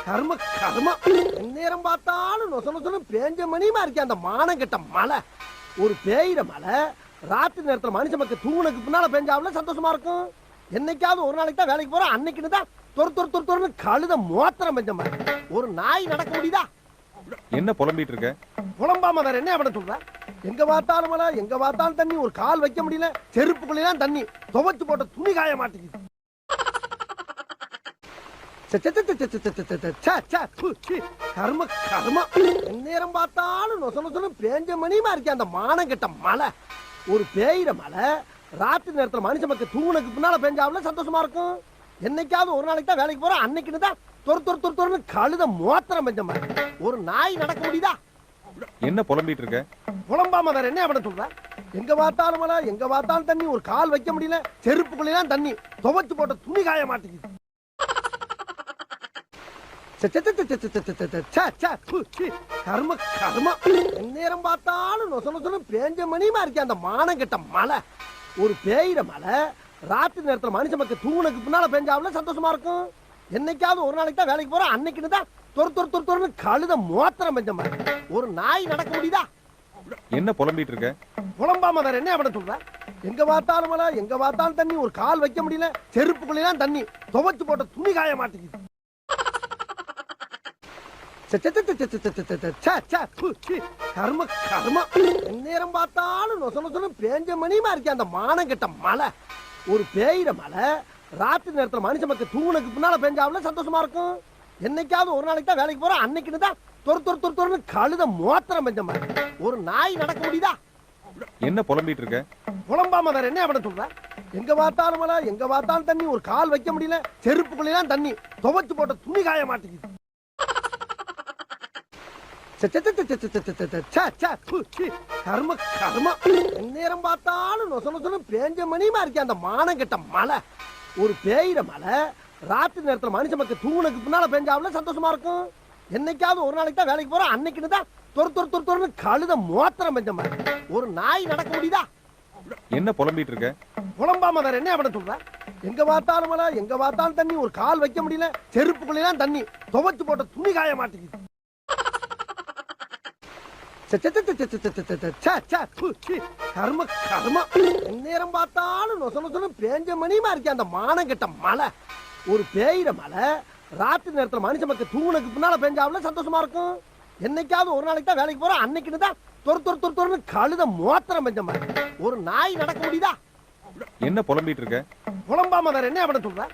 கர்ம கர்ம நேரம் பார்த்தாலும் நொச நொசனு பேஞ்ச மணியுமா இருக்கே அந்த மானம் கெட்ட மழை. ஒரு பேயிற மழை ராத்திரி நேரத்துல மனுஷ மக்கள் தூங்குனதுக்கு பின்னால பெஞ்சாவில சந்தோஷமா இருக்கும். என்னைக்காவது ஒரு நாளைக்கு தான் வேலைக்கு போறோம், அன்னைக்குன்னு தான் தொறு தொறு தொறு தொறுன்னு கழுத மோத்திரம் பெஞ்ச மாதிரி. ஒரு நாய் நடக்க முடியுதா? என்ன புலம்பிட்டு இருக்க? புலம்பாம வேற என்ன பண்ண சொல்ற? எங்க பார்த்தாலும் மழை, எங்க பார்த்தாலும் தண்ணி, ஒரு கால் வைக்க முடியல, செருப்புக்குள்ளேதான் தண்ணி, துவைச்சு போட்ட துணி காய மாட்டேங்குது. கர்ம கர்ம நேரம் பார்த்தாலும் நொச நொசனு பேஞ்ச மணியுமா இருக்கே அந்த மானம் கெட்ட மழை. ஒரு பேயிற மழை ராத்திரி நேரத்துல மனுஷ மக்கள் தூங்குனதுக்கு பின்னால பெஞ்சாவில சந்தோஷமா இருக்கும். என்னைக்காவது ஒரு நாளைக்கு தான் வேலைக்கு போறோம், அன்னைக்குன்னு தான் தொறு தொறு தொறு தொறுன்னு கழுத மோத்திரம் பெஞ்ச மாதிரி. ஒரு நாய் நடக்க முடியுதா? என்ன புலம்பிட்டு இருக்க? புலம்பாம வேற என்ன பண்ண சொல்ற? எங்க பார்த்தாலும் மழை, எங்க பார்த்தாலும் தண்ணி, ஒரு கால் வைக்க முடியல, செருப்புக்குள்ளேதான் தண்ணி, துவைச்சு போட்ட துணி காய மாட்டேங்குது. கர்ம கர்ம நேரம் பார்த்தாலும் நொச நொசனு பேஞ்ச மணியுமா இருக்கே அந்த மானம் கெட்ட மழை. ஒரு பேயிற மழை ராத்திரி நேரத்துல மனுஷ மக்கள் தூங்குனதுக்கு பின்னால பெஞ்சாவில சந்தோஷமா இருக்கும். என்னைக்காவது ஒரு நாளைக்கு தான் வேலைக்கு போறோம், அன்னைக்குன்னு தான் தொறு தொறு தொறு தொறுன்னு கழுத மோத்திரம் பெஞ்ச மாதிரி. ஒரு நாய் நடக்க முடியுதா? என்ன புலம்பிட்டு இருக்க? புலம்பாம வேற என்ன பண்ண சொல்ற? எங்க பார்த்தாலும் மழை, எங்க பார்த்தாலும் தண்ணி, ஒரு கால் வைக்க முடியல, செருப்புக்குள்ளேதான் தண்ணி, துவைச்சு போட்ட துணி காய மாட்டேங்குது. கர்ம கர்ம நேரம் பார்த்தாலும் நொச நொசனு பேஞ்ச மணியுமா இருக்கே அந்த மானம் கெட்ட மழை. ஒரு பேயிற மழை ராத்திரி நேரத்துல மனுஷ மக்கள் தூங்குனதுக்கு பின்னால பெஞ்சாவில சந்தோஷமா இருக்கும். என்னைக்காவது ஒரு நாளைக்கு தான் வேலைக்கு போறோம், அன்னைக்குன்னு தான் தொறு தொறு தொறு தொறுன்னு கழுத மோத்திரம் பெஞ்ச மாதிரி. ஒரு நாய் நடக்க முடியுதா? என்ன புலம்பிட்டு இருக்க? புலம்பாம வேற என்ன பண்ண சொல்ற? எங்க பார்த்தாலும் மழை, எங்க பார்த்தாலும் தண்ணி, ஒரு கால் வைக்க முடியல, செருப்புக்குள்ளேதான் தண்ணி, துவைச்சு போட்ட துணி காய மாட்டேங்குது. கர்ம கர்ம நேரம் பார்த்தாலும் நொச நொசனு பேஞ்ச மணியுமா இருக்கே அந்த மானம் கெட்ட மழை. ஒரு பேயிற மழை ராத்திரி நேரத்துல மனுஷ மக்கள் தூங்குனதுக்கு பின்னால பெஞ்சாவில சந்தோஷமா இருக்கும். என்னைக்காவது ஒரு நாளைக்கு தான் வேலைக்கு போறோம், அன்னைக்குன்னு தான் தொறு தொறு தொறு தொறுன்னு கழுத மோத்திரம் பெஞ்ச மாதிரி. ஒரு நாய் நடக்க முடியுதா? என்ன புலம்பிட்டு இருக்க? புலம்பாம வேற என்ன பண்ண சொல்ற? எங்க பார்த்தாலும் மழை, எங்க பார்த்தாலும் தண்ணி, ஒரு கால் வைக்க முடியல, செருப்புக்குள்ளேதான் தண்ணி, துவைச்சு போட்ட துணி காய மாட்டேங்குது. கர்ம கர்ம நேரம் பார்த்தாலும் நொச நொசனு பேஞ்ச மணியுமா இருக்கே அந்த மானம் கெட்ட மழை. ஒரு பேயிற மழை ராத்திரி நேரத்துல மனுஷ மக்கள் தூங்குனதுக்கு பின்னால பெஞ்சாவில சந்தோஷமா இருக்கும். என்னைக்காவது ஒரு நாளைக்கு தான் வேலைக்கு போறோம், அன்னைக்குன்னு தான் தொறு தொறு தொறு தொறுன்னு கழுத மோத்திரம் பெஞ்ச மாதிரி. ஒரு நாய் நடக்க முடியுதா? என்ன புலம்பிட்டு இருக்க? புலம்பாம வேற என்ன பண்ண சொல்ற?